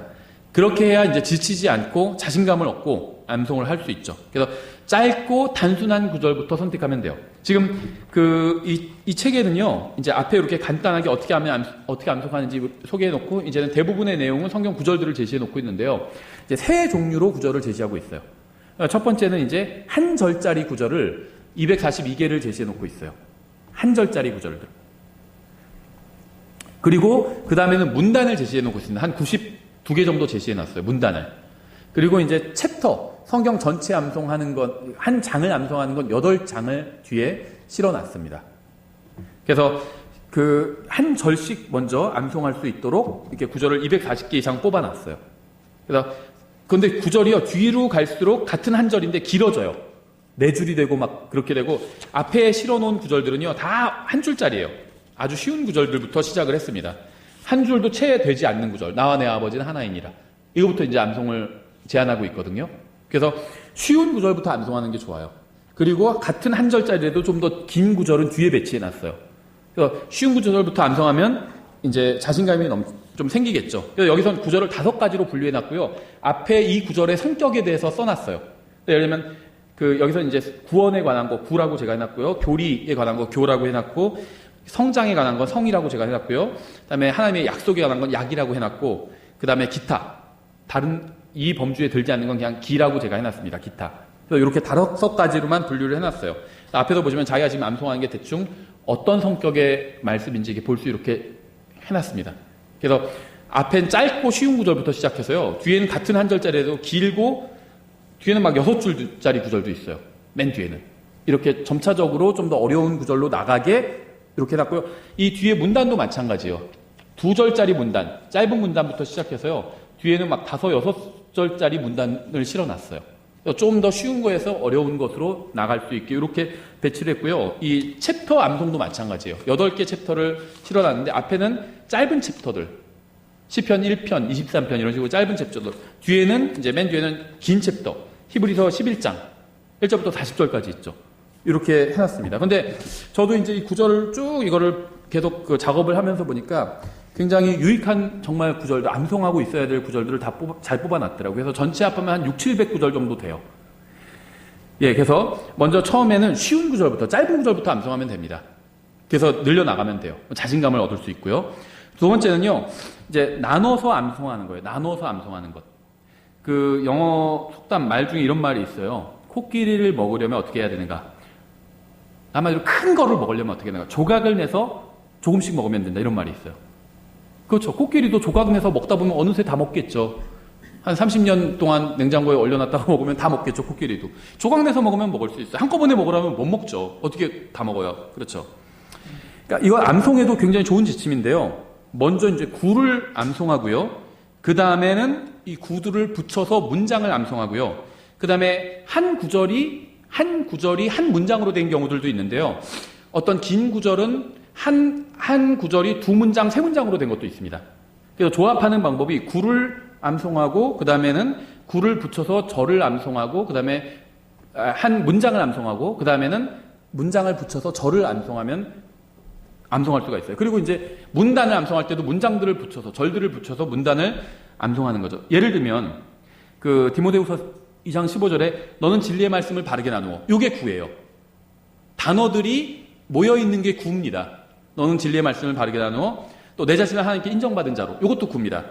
그렇게 해야 이제 지치지 않고 자신감을 얻고 암송을 할 수 있죠. 그래서 짧고 단순한 구절부터 선택하면 돼요. 지금 이 책에는요, 이제 앞에 이렇게 간단하게 어떻게 암송하는지 소개해놓고, 이제는 대부분의 내용은 성경 구절들을 제시해놓고 있는데요. 이제 세 종류로 구절을 제시하고 있어요. 첫 번째는 이제 한 절짜리 구절을 242개를 제시해놓고 있어요. 한 절짜리 구절들. 그리고 그 다음에는 문단을 제시해놓고 있습니다. 한 92개 정도 제시해놨어요. 문단을. 그리고 이제 챕터, 성경 전체 암송하는 것, 한 장을 암송하는 건 8장을 뒤에 실어놨습니다. 그래서 한 절씩 먼저 암송할 수 있도록 이렇게 구절을 240개 이상 뽑아놨어요. 그래서 근데 구절이요, 뒤로 갈수록 같은 한 절인데 길어져요. 4줄이 되고 막 그렇게 되고, 앞에 실어놓은 구절들은요, 다 한 줄짜리예요. 아주 쉬운 구절들부터 시작을 했습니다. 한 줄도 채 되지 않는 구절. 나와 내 아버지는 하나이니라. 이거부터 이제 암송을 제안하고 있거든요. 그래서 쉬운 구절부터 암송하는 게 좋아요. 그리고 같은 한 절짜리라도 좀 더 긴 구절은 뒤에 배치해놨어요. 그래서 쉬운 구절부터 암송하면 이제 자신감이 좀 생기겠죠. 그래서 여기선 구절을 5가지로 분류해놨고요. 앞에 이 구절의 성격에 대해서 써놨어요. 예를 들면 여기서 이제 구원에 관한 거 구라고 제가 해놨고요. 교리에 관한 거 교라고 해놨고, 성장에 관한 건 성이라고 제가 해놨고요. 그다음에 하나님의 약속에 관한 건 약이라고 해놨고, 그다음에 기타, 다른 이 범주에 들지 않는 건 그냥 기라고 제가 해놨습니다. 기타. 그래서 이렇게 5가지로만 분류를 해놨어요. 앞에서 보시면 자기가 지금 암송하는 게 대충 어떤 성격의 말씀인지 이렇게 볼 수 이렇게 해놨습니다. 그래서 앞엔 짧고 쉬운 구절부터 시작해서요. 뒤에는 같은 한 절짜리에도 길고, 뒤에는 막 6줄짜리 구절도 있어요. 맨 뒤에는. 이렇게 점차적으로 좀 더 어려운 구절로 나가게 이렇게 해놨고요. 이 뒤에 문단도 마찬가지예요. 2절짜리 문단, 짧은 문단부터 시작해서요. 뒤에는 막 5, 6절짜리 문단을 실어놨어요. 좀 더 쉬운 거에서 어려운 것으로 나갈 수 있게 이렇게 배치를 했고요. 이 챕터 암송도 마찬가지예요. 8개 챕터를 실어놨는데, 앞에는 짧은 챕터들, 시편 1편, 23편 이런 식으로 짧은 챕터들, 뒤에는 이제 맨 뒤에는 긴 챕터, 히브리서 11장 1절부터 40절까지 있죠. 이렇게 해놨습니다. 근데 저도 이제 이 구절을 쭉 이거를 계속 작업을 하면서 보니까 굉장히 유익한 정말 구절들, 암송하고 있어야 될 구절들을 다 잘 뽑아놨더라고요. 그래서 전체 합하면 한 600-700구절 정도 돼요. 예, 그래서 먼저 처음에는 쉬운 구절부터, 짧은 구절부터 암송하면 됩니다. 그래서 늘려나가면 돼요. 자신감을 얻을 수 있고요. 두 번째는요, 이제 나눠서 암송하는 거예요. 나눠서 암송하는 것. 영어 속담 말 중에 이런 말이 있어요. 코끼리를 먹으려면 어떻게 해야 되는가? 아마도 큰 거를 먹으려면 어떻게 해야 되는가? 조각을 내서 조금씩 먹으면 된다. 이런 말이 있어요. 그렇죠. 코끼리도 조각 내서 먹다 보면 어느새 다 먹겠죠. 한 30년 동안 냉장고에 얼려놨다가 먹으면 다 먹겠죠. 코끼리도. 조각 내서 먹으면 먹을 수 있어요. 한꺼번에 먹으라면 못 먹죠. 어떻게 다 먹어요? 그렇죠. 그러니까 이거 암송에도 굉장히 좋은 지침인데요. 먼저 이제 구를 암송하고요. 그 다음에는 이 구두를 붙여서 문장을 암송하고요. 그 다음에 한 구절이 한 문장으로 된 경우들도 있는데요. 어떤 긴 구절은 한 구절이 2문장, 3문장으로 된 것도 있습니다. 그래서 조합하는 방법이 구를 암송하고, 그 다음에는 구를 붙여서 절을 암송하고, 그 다음에 한 문장을 암송하고, 그 다음에는 문장을 붙여서 절을 암송하면 암송할 수가 있어요. 그리고 이제 문단을 암송할 때도 문장들을 붙여서, 절들을 붙여서 문단을 암송하는 거죠. 예를 들면 디모데후서 2장 15절에 너는 진리의 말씀을 바르게 나누어. 이게 구예요. 단어들이 모여있는 게 구입니다. 너는 진리의 말씀을 바르게 나누어. 또 내 자신을 하나님께 인정받은 자로. 이것도 구입니다.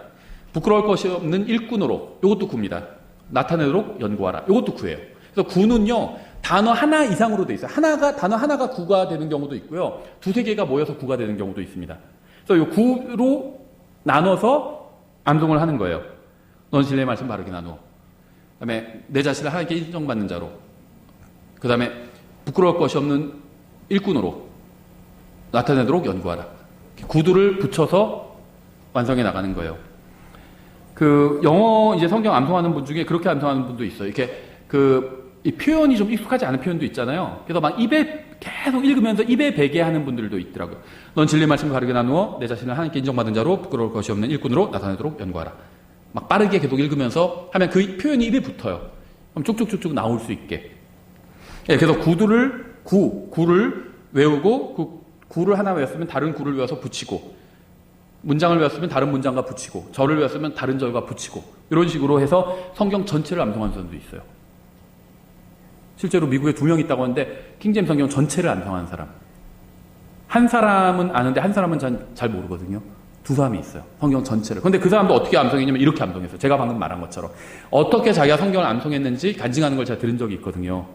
부끄러울 것이 없는 일꾼으로. 이것도 구입니다. 나타내도록 연구하라. 이것도 구예요. 그래서 구는요, 단어 하나 이상으로 돼 있어요. 단어 하나가 구가 되는 경우도 있고요. 2-3개가 모여서 구가 되는 경우도 있습니다. 그래서 이 구로 나눠서 암송을 하는 거예요. 너는 진리의 말씀 바르게 나누어. 그 다음에 내 자신을 하나님께 인정받는 자로. 그 다음에 부끄러울 것이 없는 일꾼으로 나타내도록 연구하라. 구두를 붙여서 완성해 나가는 거예요. 영어 이제 성경 암송하는 분 중에 그렇게 암송하는 분도 있어요. 이렇게 이 표현이 좀 익숙하지 않은 표현도 있잖아요. 그래서 막 입에 계속 읽으면서 입에 베게 하는 분들도 있더라고요. 넌 진리의 말씀을 바르게 나누어 내 자신을 하나님께 인정받은 자로 부끄러울 것이 없는 일꾼으로 나타내도록 연구하라. 막 빠르게 계속 읽으면서 하면 그 표현이 입에 붙어요. 그럼 쭉쭉쭉쭉 나올 수 있게. 예, 그래서 구를 외우고, 구를 하나 외웠으면 다른 구를 외워서 붙이고, 문장을 외웠으면 다른 문장과 붙이고, 절을 외웠으면 다른 절과 붙이고, 이런 식으로 해서 성경 전체를 암송하는 사람도 있어요. 실제로 미국에 2명 있다고 하는데 킹제임스 성경 전체를 암송하는 사람. 한 사람은 아는데 한 사람은 잘 모르거든요. 2사람이 있어요. 성경 전체를. 근데 그 사람도 어떻게 암송했냐면 이렇게 암송했어요. 제가 방금 말한 것처럼. 어떻게 자기가 성경을 암송했는지 간증하는 걸 제가 들은 적이 있거든요.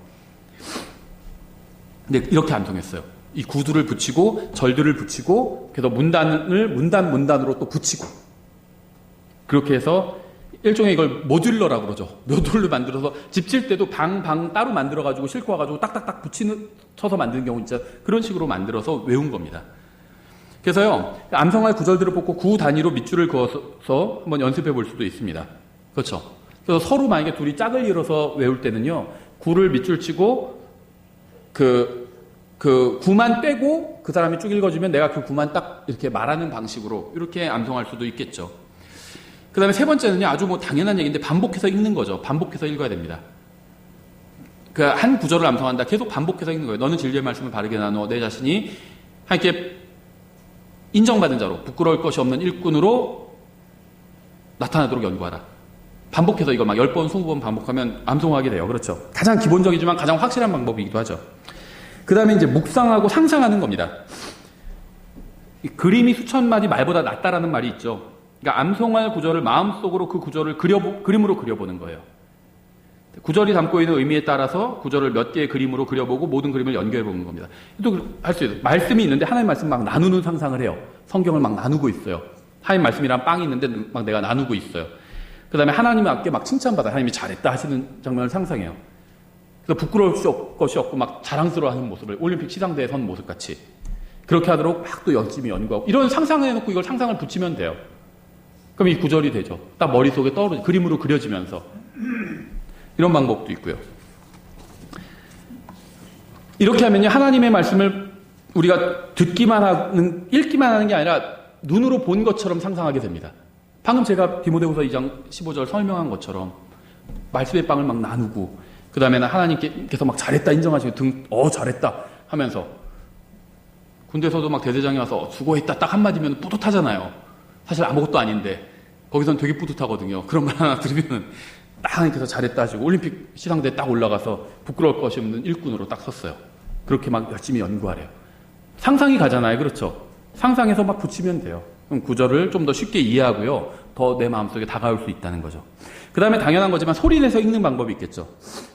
근데 이렇게 암송했어요. 이 구두를 붙이고 절들을 붙이고 그래서 문단을 문단으로 또 붙이고, 그렇게 해서 일종의 이걸 모듈러라고 그러죠. 모듈로 만들어서 집 칠 때도 방 따로 만들어가지고 싣고 와가지고 딱딱딱 쳐서 만드는 경우 있죠. 그런 식으로 만들어서 외운 겁니다. 그래서요, 암송할 구절들을 뽑고 구 단위로 밑줄을 그어서 한번 연습해 볼 수도 있습니다. 그렇죠. 그래서 서로 만약에 둘이 짝을 이뤄서 외울 때는요, 구를 밑줄 치고 그 구만 빼고 그 사람이 쭉 읽어주면 내가 그 구만 딱 이렇게 말하는 방식으로 이렇게 암송할 수도 있겠죠. 그 다음에 세 번째는요, 아주 뭐 당연한 얘기인데 반복해서 읽는 거죠. 반복해서 읽어야 됩니다. 그 한 구절을 암송한다. 계속 반복해서 읽는 거예요. 너는 진리의 말씀을 바르게 나누어 내 자신이 함께 인정받은 자로 부끄러울 것이 없는 일꾼으로 나타나도록 연구하라. 반복해서 이걸 막 10번, 20번 반복하면 암송하게 돼요. 그렇죠. 가장 기본적이지만 가장 확실한 방법이기도 하죠. 그 다음에 이제 묵상하고 상상하는 겁니다. 이 그림이 수천 마디 말보다 낫다라는 말이 있죠. 그러니까 암송할 구절을 마음속으로 그 구절을 그림으로 그려보는 거예요. 구절이 담고 있는 의미에 따라서 구절을 몇 개의 그림으로 그려보고 모든 그림을 연결해보는 겁니다. 또 할 수 있어요. 말씀이 있는데 하나님 말씀 막 나누는 상상을 해요. 성경을 막 나누고 있어요. 하나님 말씀이란 빵이 있는데 막 내가 나누고 있어요. 그 다음에 하나님께 막 칭찬받아요. 하나님이 잘했다 하시는 장면을 상상해요. 그래서 부끄러울 것이 없고 막 자랑스러워하는 모습을 올림픽 시상대에 선 모습같이 그렇게 하도록 막 또 열심히 연구하고, 이런 상상을 해놓고 이걸 상상을 붙이면 돼요. 그럼 이 구절이 되죠. 딱 머릿속에 그림으로 그려지면서. 이런 방법도 있고요. 이렇게 하면요, 하나님의 말씀을 우리가 읽기만 하는 게 아니라 눈으로 본 것처럼 상상하게 됩니다. 방금 제가 디모데후서 2장 15절 설명한 것처럼 말씀의 빵을 막 나누고, 그 다음에는 하나님께서 막 잘했다 인정하시고 잘했다 하면서, 군대에서도 막 대대장이 와서 수고했다 딱 한마디면 뿌듯하잖아요. 사실 아무것도 아닌데 거기선 되게 뿌듯하거든요. 그런 말 하나 들으면 딱 하나님께서 잘했다 하시고 올림픽 시상대에 딱 올라가서 부끄러울 것이 없는 일꾼으로 딱 섰어요. 그렇게 막 열심히 연구하래요. 상상이 가잖아요. 그렇죠. 상상해서 막 붙이면 돼요. 그럼 구절을 좀 더 쉽게 이해하고요, 더 내 마음속에 다가올 수 있다는 거죠. 그 다음에 당연한 거지만 소리내서 읽는 방법이 있겠죠.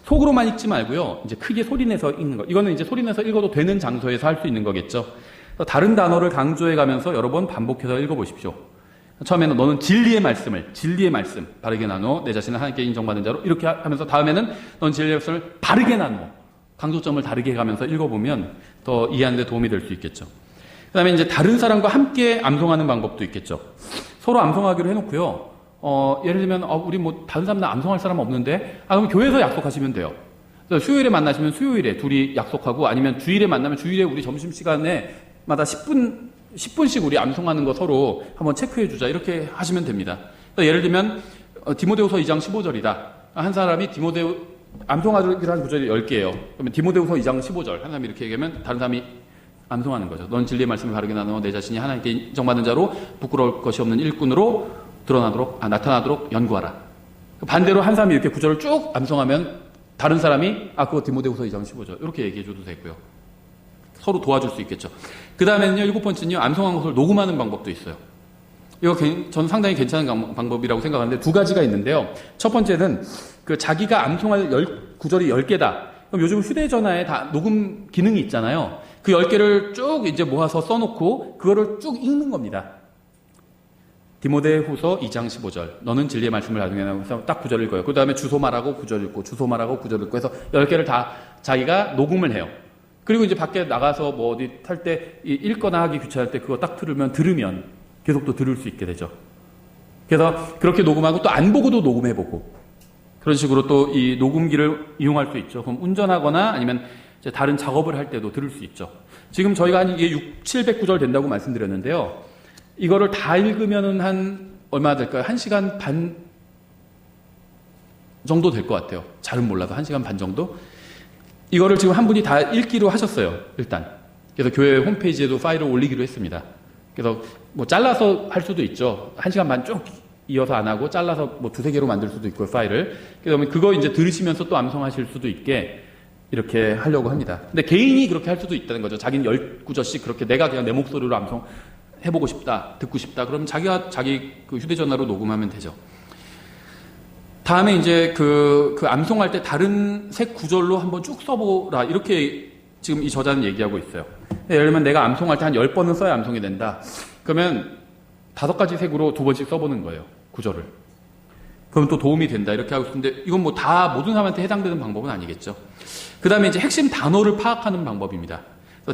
속으로만 읽지 말고요, 이제 크게 소리내서 읽는 거. 이거는 이제 소리내서 읽어도 되는 장소에서 할 수 있는 거겠죠. 다른 단어를 강조해 가면서 여러 번 반복해서 읽어보십시오. 처음에는 너는 진리의 말씀 바르게 나누어 내 자신을 하나님께 인정받은 자로, 이렇게 하면서 다음에는 넌 진리의 말씀을 바르게 나누어, 강조점을 다르게 가면서 읽어보면 더 이해하는 데 도움이 될 수 있겠죠. 그 다음에 이제 다른 사람과 함께 암송하는 방법도 있겠죠. 서로 암송하기로 해놓고요, 예를 들면 우리 뭐 다른 사람 암송할 사람 없는데, 그럼 교회에서 약속하시면 돼요. 그래서 수요일에 만나시면 수요일에 둘이 약속하고, 아니면 주일에 만나면 주일에 우리 점심시간에 마다 10분씩 우리 암송하는 거 서로 한번 체크해 주자, 이렇게 하시면 됩니다. 예를 들면 디모데후서 2장 15절이다. 한 사람이 암송하기로 한 구절이 10개예요. 그러면 디모데후서 2장 15절 한 사람이 이렇게 얘기하면 다른 사람이 암송하는 거죠. 넌 진리의 말씀을 바르게 나누어 내 자신이 하나님께 인정받는 자로 부끄러울 것이 없는 일꾼으로 나타나도록 연구하라. 반대로 한 사람이 이렇게 구절을 쭉 암송하면 다른 사람이 그거 디모데후서 2장 15절 이렇게 얘기해 줘도 되고요. 서로 도와줄 수 있겠죠. 그 다음에는요, 7번째는요, 암송한 것을 녹음하는 방법도 있어요. 이거 저는 상당히 괜찮은 방법이라고 생각하는데, 두 가지가 있는데요. 첫 번째는 자기가 암송할 구절이 10개다. 그럼 요즘 휴대전화에 다 녹음 기능이 있잖아요. 그 10개를 쭉 이제 모아서 써놓고 그거를 쭉 읽는 겁니다. 디모데후서 2장 15절 너는 진리의 말씀을 나중에 나눠서 딱 구절 읽어요. 그 다음에 주소 말하고 구절 읽고 주소 말하고 구절 읽고 해서 10개를 다 자기가 녹음을 해요. 그리고 이제 밖에 나가서 뭐 어디 탈 때 읽거나 하기 귀찮을 때 그거 딱 들으면 계속 또 들을 수 있게 되죠. 그래서 그렇게 녹음하고 또 안 보고도 녹음해보고, 그런 식으로 또 이 녹음기를 이용할 수 있죠. 그럼 운전하거나 아니면 이제 다른 작업을 할 때도 들을 수 있죠. 지금 저희가 이게 700구절 된다고 말씀드렸는데요. 이거를 다 읽으면은 한 얼마나 될까요? 1시간 반 정도 될 것 같아요. 잘은 몰라도 1시간 반 정도? 이거를 지금 한 분이 다 읽기로 하셨어요, 일단. 그래서 교회 홈페이지에도 파일을 올리기로 했습니다. 그래서 뭐 잘라서 할 수도 있죠. 1시간 반 쭉 이어서 안 하고 잘라서 뭐 2-3개로 만들 수도 있고 파일을. 그러면 그거 이제 들으시면서 또 암송하실 수도 있게 이렇게 하려고 합니다. 근데 개인이 그렇게 할 수도 있다는 거죠. 자기는 10구절씩 그렇게 내가 그냥 내 목소리로 암송해보고 싶다, 듣고 싶다. 그러면 자기가 자기 그 휴대전화로 녹음하면 되죠. 다음에 이제 그 암송할 때 다른 색 구절로 한번 쭉 써보라. 이렇게 지금 이 저자는 얘기하고 있어요. 예를 들면 내가 암송할 때 한 10번은 써야 암송이 된다. 그러면 5가지 색으로 2번씩 써보는 거예요. 구절을. 그럼 또 도움이 된다. 이렇게 하고 있는데 이건 뭐 다 모든 사람한테 해당되는 방법은 아니겠죠. 그 다음에 이제 핵심 단어를 파악하는 방법입니다.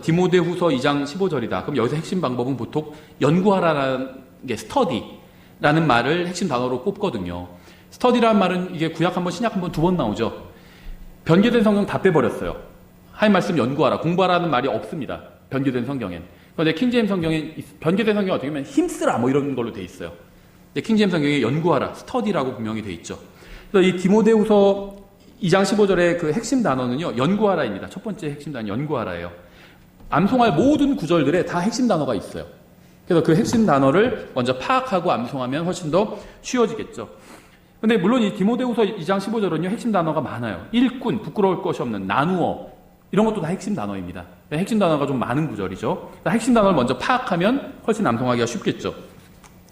디모데후서 2장 15절이다. 그럼 여기서 핵심 방법은 보통 연구하라는 게 스터디라는 말을 핵심 단어로 꼽거든요. 스터디라는 말은 이게 구약 한 번, 신약 한 번, 2번 나오죠. 변개된 성경 다 빼버렸어요. 하나님 말씀 연구하라, 공부하라는 말이 없습니다. 변개된 성경엔. 그런데 킹제임 성경에 변개된 성경 어떻게 보면 힘쓰라 뭐 이런 걸로 돼 있어요. 근데 킹제임 성경에 연구하라, 스터디라고 분명히 돼 있죠. 그래서 이 디모데후서 2장 15절의 그 핵심 단어는요, 연구하라입니다. 첫 번째 핵심 단어 연구하라예요. 암송할 모든 구절들에 다 핵심 단어가 있어요. 그래서 그 핵심 단어를 먼저 파악하고 암송하면 훨씬 더 쉬워지겠죠. 근데 물론 이 디모데후서 2장 15절은요, 핵심 단어가 많아요. 일꾼, 부끄러울 것이 없는, 나누어, 이런 것도 다 핵심 단어입니다. 핵심 단어가 좀 많은 구절이죠. 핵심 단어를 먼저 파악하면 훨씬 암송하기가 쉽겠죠.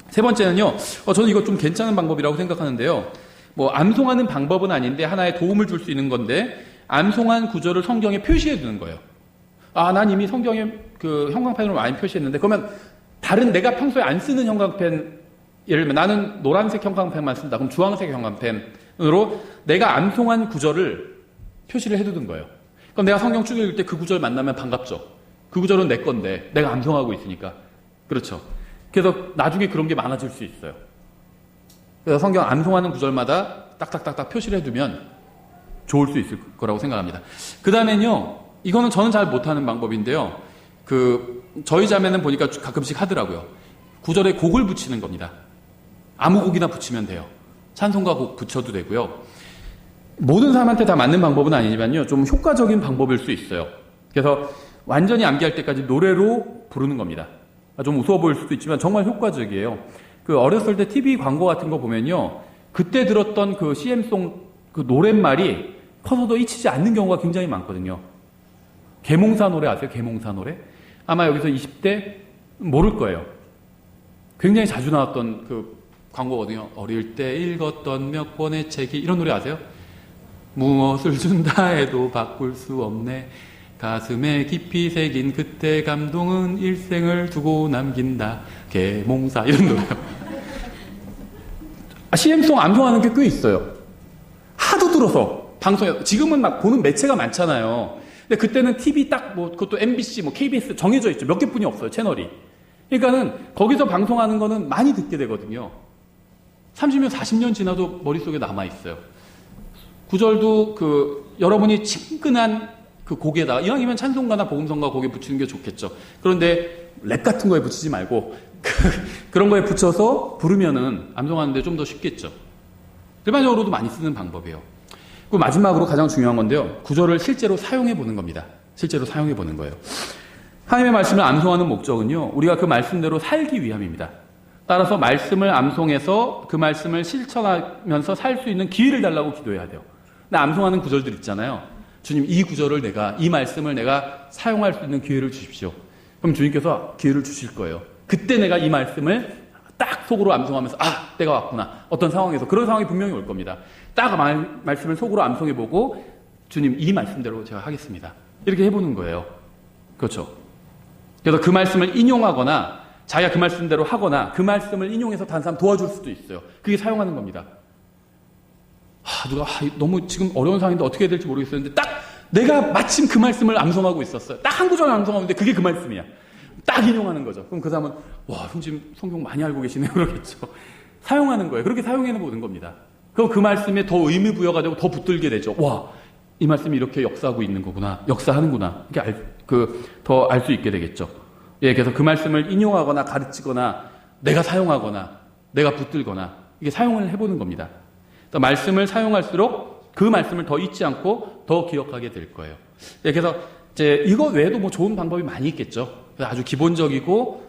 세 번째는요, 저는 이거 좀 괜찮은 방법이라고 생각하는데요. 뭐 암송하는 방법은 아닌데 하나의 도움을 줄 수 있는 건데, 암송한 구절을 성경에 표시해 두는 거예요. 아, 난 이미 성경에 그 형광펜으로 많이 표시했는데, 그러면 다른 내가 평소에 안 쓰는 형광펜, 예를 들면 나는 노란색 형광펜만 쓴다. 그럼 주황색 형광펜으로 내가 암송한 구절을 표시를 해두는 거예요. 그럼 내가 성경 쭉 읽을 때 그 구절 만나면 반갑죠. 그 구절은 내 건데 내가 암송하고 있으니까. 그렇죠. 그래서 나중에 그런 게 많아질 수 있어요. 그래서 성경 암송하는 구절마다 딱딱딱딱 표시를 해두면 좋을 수 있을 거라고 생각합니다. 그 다음엔요, 이거는 저는 잘 못하는 방법인데요. 저희 자매는 보니까 가끔씩 하더라고요. 구절에 곡을 붙이는 겁니다. 아무 곡이나 붙이면 돼요. 찬송가 곡 붙여도 되고요. 모든 사람한테 다 맞는 방법은 아니지만요, 좀 효과적인 방법일 수 있어요. 그래서 완전히 암기할 때까지 노래로 부르는 겁니다. 좀 우스워 보일 수도 있지만 정말 효과적이에요. 어렸을 때 TV 광고 같은 거 보면요, 그때 들었던 그 CM송 그 노랫말이 커서도 잊히지 않는 경우가 굉장히 많거든요. 계몽사 노래 아세요? 계몽사 노래? 아마 여기서 20대 모를 거예요. 굉장히 자주 나왔던 그 광고거든요. 어릴 때 읽었던 몇 권의 책이, 이런 노래 아세요? 무엇을 준다 해도 바꿀 수 없네. 가슴에 깊이 새긴 그때 감동은 일생을 두고 남긴다. 계몽사, 이런 노래요. CM송 암송하는 게 꽤 있어요. 하도 들어서 방송에, 지금은 막 보는 매체가 많잖아요. 근데 그때는 TV 딱 그것도 MBC, KBS 정해져 있죠. 몇 개뿐이 없어요, 채널이. 그러니까는 거기서 방송하는 거는 많이 듣게 되거든요. 30년, 40년 지나도 머릿속에 남아있어요. 구절도 여러분이 친근한 그 곡에다가, 이왕이면 찬송가나 복음성가 곡에 붙이는 게 좋겠죠. 그런데 랩 같은 거에 붙이지 말고, 그런 거에 붙여서 부르면은 암송하는데 좀 더 쉽겠죠. 일반적으로도 많이 쓰는 방법이에요. 그리고 마지막으로 가장 중요한 건데요. 구절을 실제로 사용해 보는 겁니다. 실제로 사용해 보는 거예요. 하나님의 말씀을 암송하는 목적은요, 우리가 그 말씀대로 살기 위함입니다. 따라서 말씀을 암송해서 그 말씀을 실천하면서 살 수 있는 기회를 달라고 기도해야 돼요. 근데 암송하는 구절들 있잖아요. 주님, 이 구절을 이 말씀을 내가 사용할 수 있는 기회를 주십시오. 그럼 주님께서 기회를 주실 거예요. 그때 내가 이 말씀을 딱 속으로 암송하면서, 아, 때가 왔구나. 어떤 상황에서 그런 상황이 분명히 올 겁니다. 딱 말씀을 속으로 암송해보고, 주님, 이 말씀대로 제가 하겠습니다. 이렇게 해보는 거예요. 그렇죠. 그래서 그 말씀을 인용하거나, 자기가 그 말씀대로 하거나, 그 말씀을 인용해서 다른 사람 도와줄 수도 있어요. 그게 사용하는 겁니다. 누가 너무 지금 어려운 상황인데 어떻게 해야 될지 모르겠었는데, 딱 내가 마침 그 말씀을 암송하고 있었어요. 딱 한 구절 암송하는데 그게 그 말씀이야. 딱 인용하는 거죠. 그럼 그 사람은, 와, 형님 성경 많이 알고 계시네요. 그러겠죠. 사용하는 거예요. 그렇게 사용해보는 겁니다. 그럼 그 말씀에 더 의미 부여가 되고 더 붙들게 되죠. 와, 이 말씀이 이렇게 역사하고 있는 거구나. 역사하는구나. 이렇게 더 알 수 있게 되겠죠. 예, 그래서 그 말씀을 인용하거나 가르치거나 내가 사용하거나 내가 붙들거나 이게 사용을 해보는 겁니다. 말씀을 사용할수록 그 말씀을 더 잊지 않고 더 기억하게 될 거예요. 예, 그래서 이제 이거 외에도 좋은 방법이 많이 있겠죠. 아주 기본적이고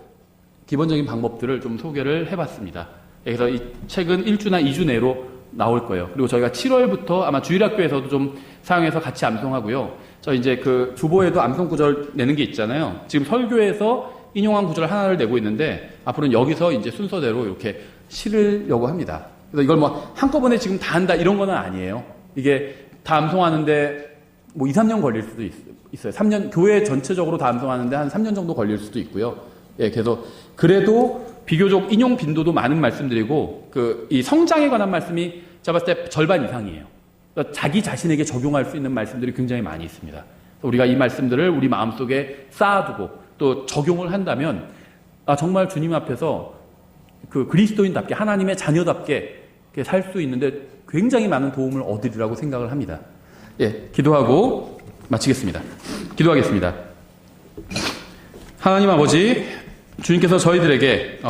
기본적인 방법들을 좀 소개를 해봤습니다. 그래서 이 책은 1주나 2주 내로 나올 거예요. 그리고 저희가 7월부터 아마 주일학교에서도 좀 사용해서 같이 암송하고요. 저 이제 그 주보에도 암송 구절 내는 게 있잖아요. 지금 설교에서 인용한 구절 하나를 내고 있는데 앞으로는 여기서 이제 순서대로 이렇게 실으려고 합니다. 그래서 이걸 뭐 한꺼번에 지금 다 한다 이런 건 아니에요. 이게 다 암송하는데 뭐 2, 3년 걸릴 수도 있어요. 3년, 교회 전체적으로 다 암송하는데 한 3년 정도 걸릴 수도 있고요. 예, 그래서 그래도 비교적 인용 빈도도 많은 말씀드리고 이 성장에 관한 말씀이 제가 봤을 때 절반 이상이에요. 그러니까 자기 자신에게 적용할 수 있는 말씀들이 굉장히 많이 있습니다. 우리가 이 말씀들을 우리 마음속에 쌓아두고 또 적용을 한다면 정말 주님 앞에서 그리스도인답게 하나님의 자녀답게 살 수 있는데 굉장히 많은 도움을 얻으리라고 생각을 합니다. 예, 기도하고 마치겠습니다. 기도하겠습니다. 하나님 아버지, 주님께서 저희들에게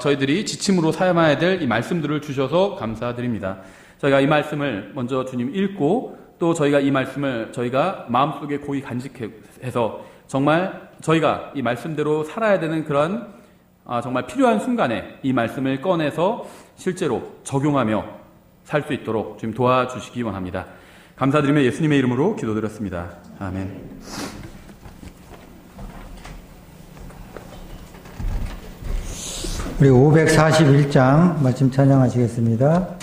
저희들이 지침으로 사용해야 될 이 말씀들을 주셔서 감사드립니다. 저희가 이 말씀을 먼저 주님 읽고 또 저희가 이 말씀을 저희가 마음속에 고이 간직해서 정말 저희가 이 말씀대로 살아야 되는 그런 정말 필요한 순간에 이 말씀을 꺼내서 실제로 적용하며 살 수 있도록 좀 도와주시기 원합니다. 감사드리며 예수님의 이름으로 기도드렸습니다. 아멘. 우리 541장 말씀 찬양하시겠습니다.